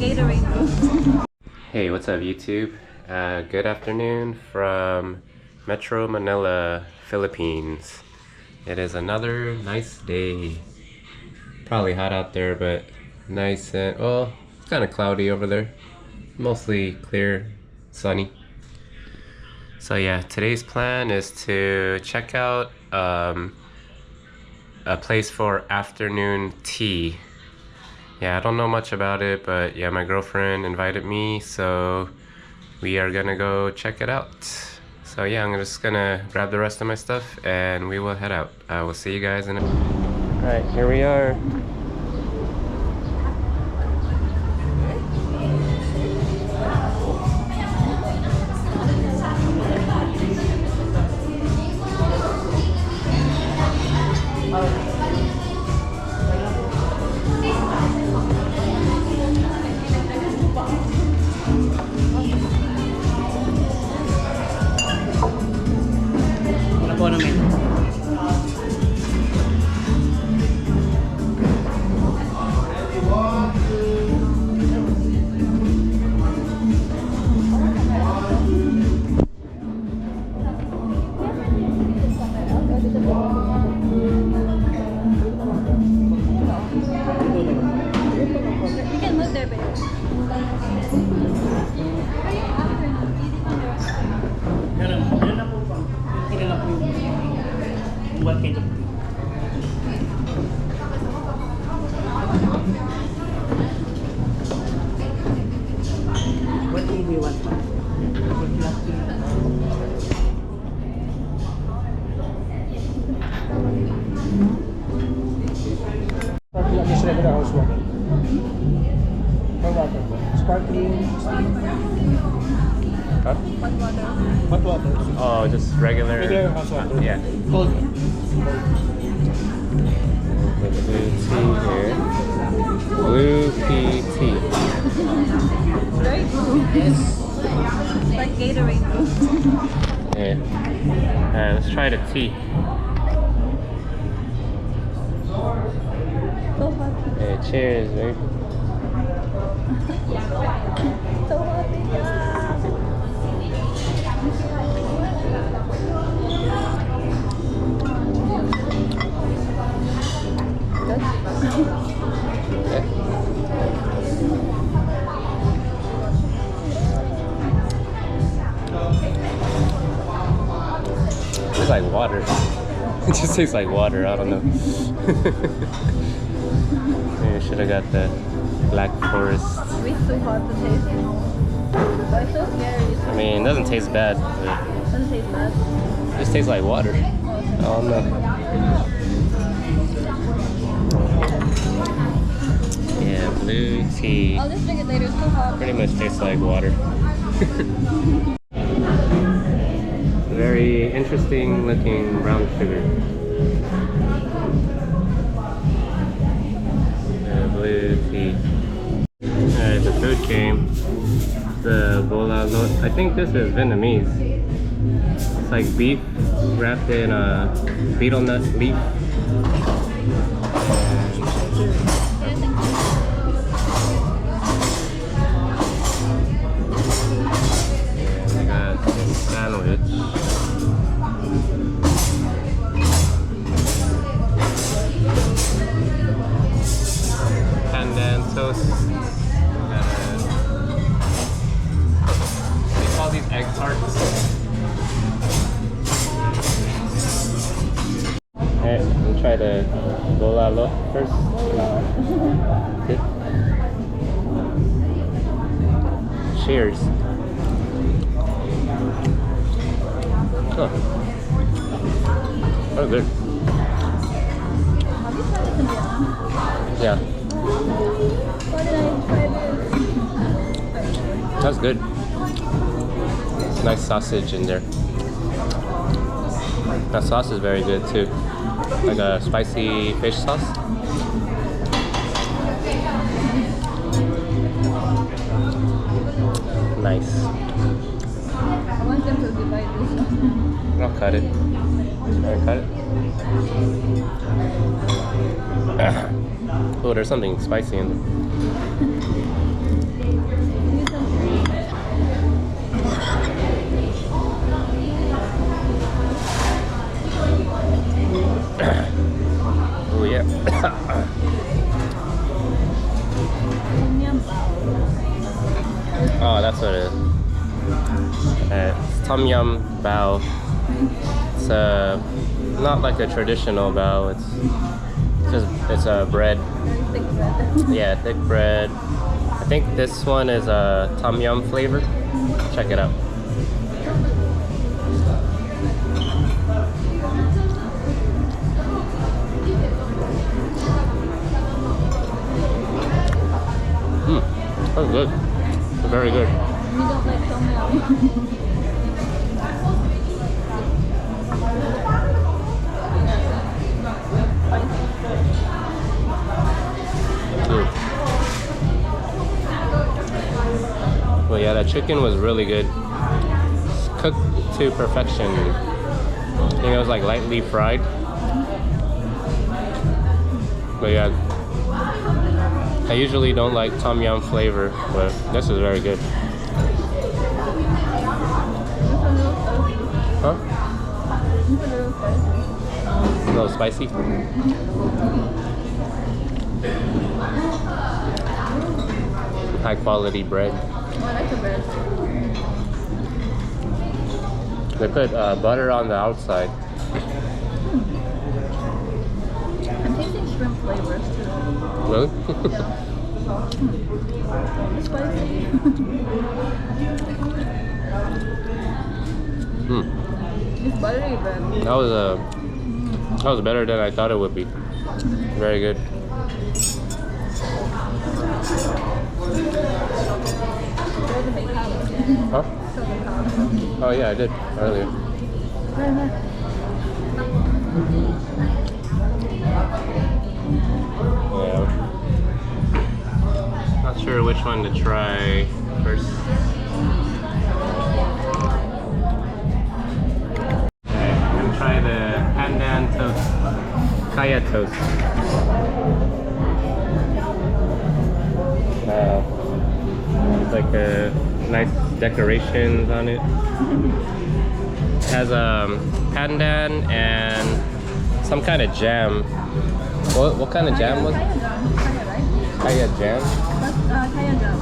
Gatorade. Hey, what's up YouTube? Good afternoon from Metro Manila, Philippines. It is another nice day. Probably hot out there, but nice and, well, it's kind of cloudy over there. Mostly clear, sunny. So yeah, today's plan is to check out a place for afternoon tea. Yeah, I don't know much about it, but yeah, my girlfriend invited me, so we are gonna go check it out. So yeah, I'm just gonna grab the rest of my stuff and we will head out. I will see you guys in a... Alright, here we are. What do you want? Just regular house water. Or water? Sparkling, steam? Huh? Hot water. Oh, just regular House water. Yeah. Cold. Blue tea here. Blue pea tea. Very blue. Yes. Like Gatorade. Yeah. Alright, let's try the tea. So hot. Hey, cheers, baby. So hot. Yeah. Okay. It's like water. It just tastes like water. I don't know. Maybe I should have got the Black Forest. It's too hot to taste. But it's so scary. I mean, it doesn't taste bad. But It doesn't taste bad. it just tastes like water. I don't know. Yeah, blue tea. I'll just drink it later. It's too hot. Pretty much tastes like water. Very interesting looking brown sugar. Blue tea. Alright, the food came. The bola lot. I think this is Vietnamese. It's like beef wrapped in a betel nut leaf. Sandwich. Pandan toast. They call these egg tarts. Alright, we'll try the bolalo first. Okay. Cheers. Oh. Oh, good. Have you tried this in Vietnam? Yeah, Why did I try this? that's good. Nice sausage in there. That sauce is very good too. Like a spicy fish sauce. Nice. I want them to divide this. I'll cut it. Alright, cut it. Oh, there's something spicy in there. tom yum bao. It's not like a traditional bao. It's a bread. Very thick bread. Yeah, thick bread. I think this one is a tom yum flavor. Check it out. That's good. Very good. You don't like tom yum. Well, yeah, that chicken was really good. Cooked to perfection. I think it was like lightly fried. But yeah, I usually don't like tom yum flavor, but this is very good. Huh? A little spicy. High quality bread. I like the bread. They put butter on the outside. I'm tasting shrimp flavors too. Really? It's spicy. It's buttery bread. That was better than I thought it would be. Very good. Huh? Oh yeah, I did earlier. Yeah. Not sure which one to try first. Okay, I'm gonna try the pandan toast. Kaya toast. Wow. It's like a nice decorations on it. It has pandan and some kind of jam. What kind of jam was it? Kaya, right? Kaya jam? That's kaya jam.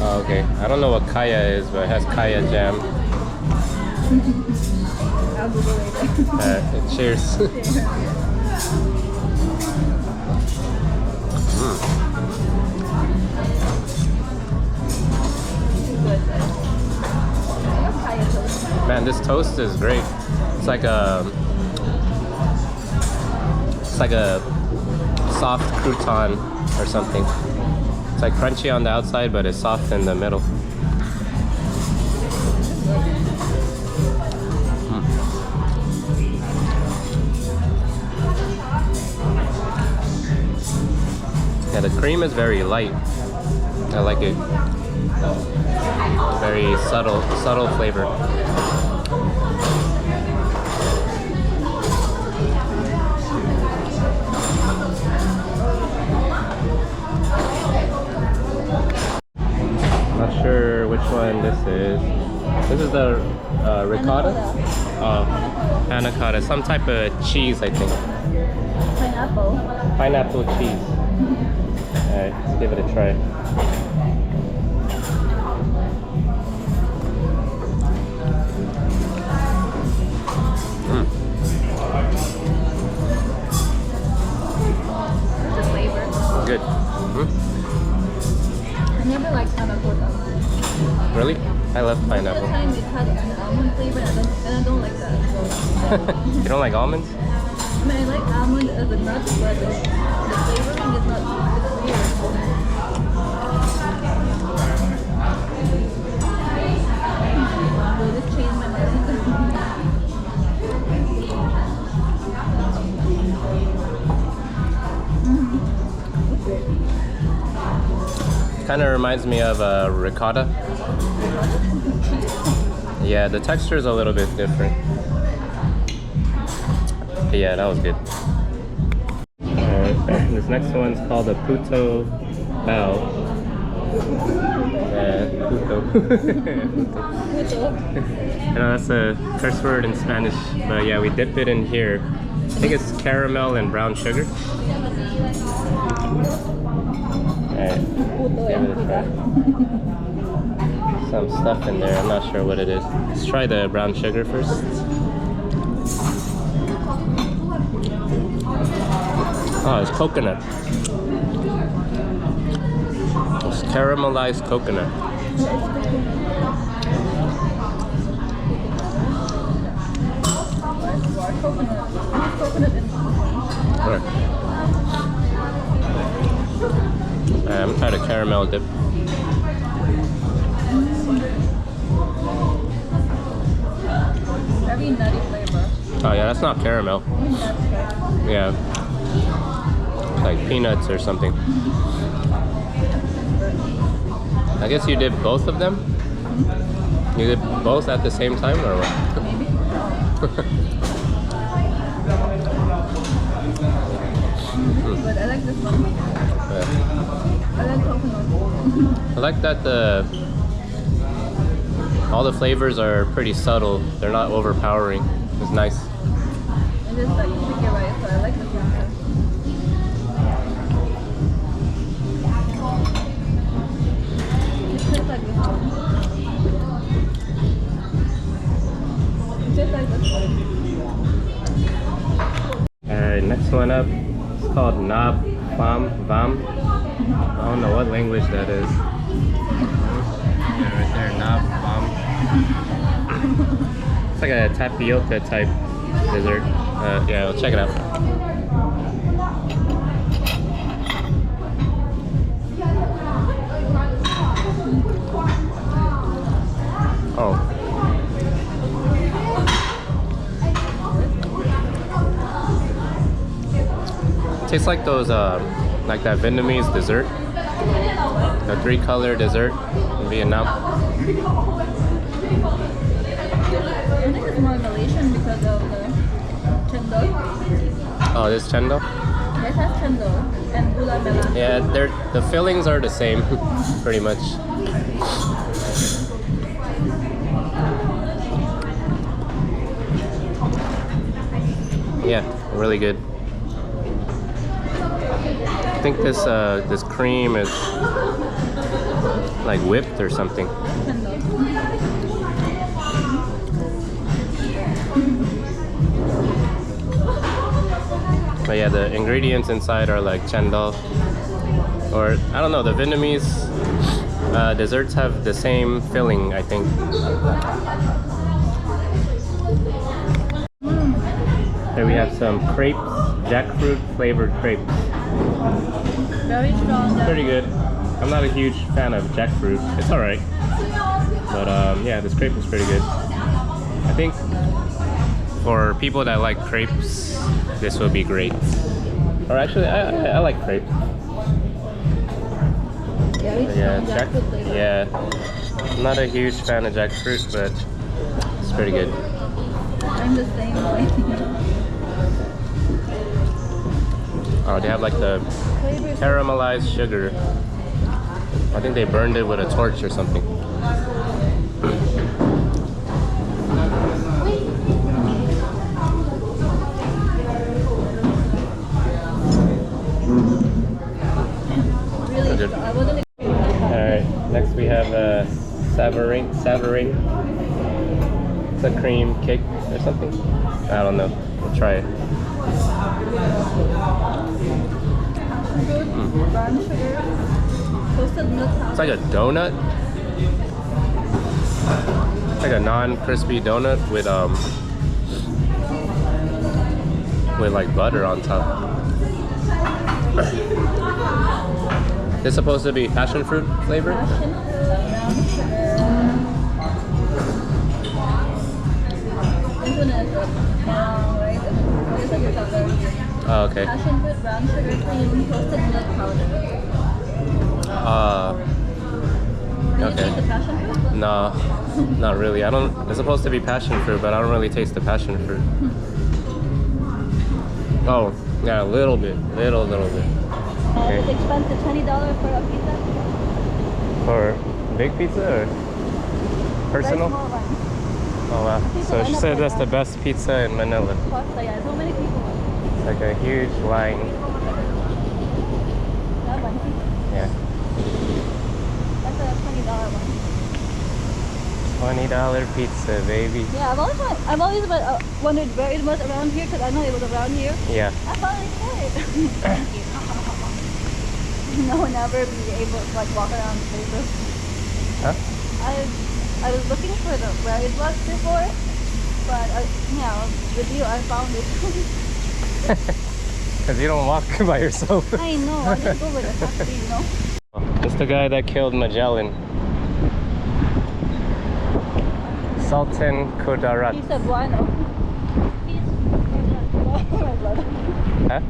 Oh, okay. I don't know what kaya is, but it has kaya jam. I'll Google later. Cheers. Man, this toast is great. It's like a soft crouton or something. It's like crunchy on the outside, but it's soft in the middle. Yeah, the cream is very light. I like it. Very subtle flavor. Not sure which one this is. This is the ricotta? Oh, panna cotta. Some type of cheese, I think. Pineapple. Pineapple cheese. Alright, let's give it a try. What's the flavor? Good. I never liked panna cotta. Really? I love Most of the pineapple. time it had an almond flavor and I don't like that. So, You don't like almonds? I mean, I like almond as a nut, but the flavoring is not weird. Will this change my mind? Kind of reminds me of ricotta. Yeah, the texture is a little bit different. But yeah, that was good. This next one's called a Puto bao. Puto. Puto. I know that's a curse word in Spanish, but yeah, we dip it in here. I think it's caramel and brown sugar. Alright, Puto give and it a try. some stuff in there. I'm not sure what it is. Let's try the brown sugar first. Oh, it's coconut. It's caramelized coconut. Alright. I'm gonna try the caramel dip. Very nutty flavor. Oh yeah, that's not caramel. Yeah. It's like peanuts or something. I guess you did both of them? You did both at the same time or what? Maybe. But I like this one. I like coconut. I like that all the flavors are pretty subtle. They're not overpowering. It's nice. It is like sticky rice, so I like this one. It tastes like this one. It tastes like this one. Alright, next one up. It's called Nab Vam. I don't know what language that is. Yeah, right there, Nab Vam. It's like a tapioca type dessert. Yeah, we'll check it out. Oh. Tastes like those, like that Vietnamese dessert. The 3-color dessert in Vietnam. I think it's more Malaysian because of the chendol. Oh, this chendol? This has chendol and gula melaka. Yeah, the fillings are the same, pretty much. Yeah, really good. I think this cream is like whipped or something. But yeah, the ingredients inside are like chendol, or I don't know. The Vietnamese desserts have the same filling, I think. Here we have some crepes, jackfruit flavored crepes. Very strong. Pretty good. I'm not a huge fan of jackfruit. It's alright. But yeah, this crepe is pretty good. I think for people that like crepes, this will be great. Or actually, I like crepes. Very strong jackfruit flavor. Yeah. I'm not a huge fan of jackfruit, but it's pretty good. I'm the same way. Oh, they have like the caramelized sugar. I think they burned it with a torch or something. Really Good. strong. I wasn't Alright, next we have Savverine. It's a cream cake or something. I don't know. We'll try it. brown sugar, toasted milk powder. It's like a donut. It's like a non-crispy donut with like butter on top. It's supposed to be passion fruit flavored. Passion fruit, brown sugar. This one is right? This one is strawberry. Oh, okay. Passion fruit, brown sugar, cream, toasted milk powder. Can you Okay. taste the passion fruit? No, not really. I don't. It's supposed to be passion fruit, but I don't really taste the passion fruit. Oh, yeah, a little bit, little bit. Okay. It's expensive, $20 for a pizza. For big pizza or personal? Very small one. Oh wow. So she said that's the best pizza in Manila. Costa, yeah. So many people want It's like a huge line. that one. Yeah. That's a $20 one. $20 pizza, baby. Yeah, I've always wondered where it was around here because I know it was around here. Yeah. I finally saw it. Thank you. No one ever be able to like walk around places. Huh? I was looking for where it was before, but with you I found it. Because you don't walk by yourself. I know, I just go with a taxi, you know. It's the guy that killed Magellan. Sultan Kudarat. He's a guano. He's my brother. Huh?